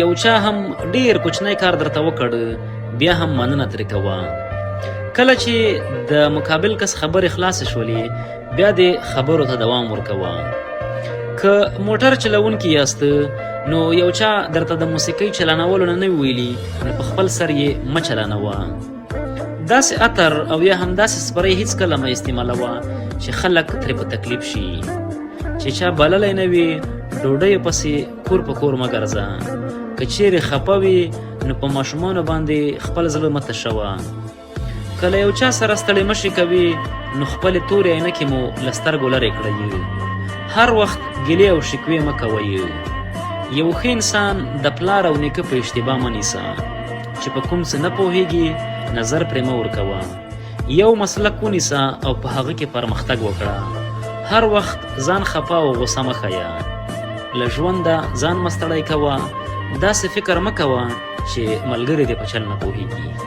یو چا هم ډیر کوچنی کار درته وکړ بیا هم مننه ترې کوه. کله چې د مقابل کس خبرې خلاصې شولې بیا د خبرو ته دوام ورکوه. که موټر چلونکي یاست نو یو چا درته د موسیقۍ چلانولو نه نه ویلي نو په خپل سر یې مه چلانوه. داسې عطر او یا هم داسې سپری هیڅکله مه استعمالوه چې خلک ترې په تکلیف شي. چې چا بللی نه وي ډوډۍ پسې کور په کور مه ګرځه. که چیرې خفه وي نو په ماشومانو باندې خپل زړه مه تشوه. که له یو چا سره ستړی مشي کوي نو خپلې تورې عینکې مو له سترګو لرې کړئ. هر وخت ګیلې او شکوې مه کوئ. یو ښه انسان د پلار او نیکه په اشتباه مه نیسه. چې په کوم څه نه پوهیږي نظر پرې مه ورکوه. یو مسلک ونیسه او په هغه کې پرمختګ وکړه. هر وخت ځان خفه او غوسه مه ښیه. له ژونده ځان مه ستړی کوه. داسې فکر مه کوه چې ملګری دې په چل نه پوهیږي.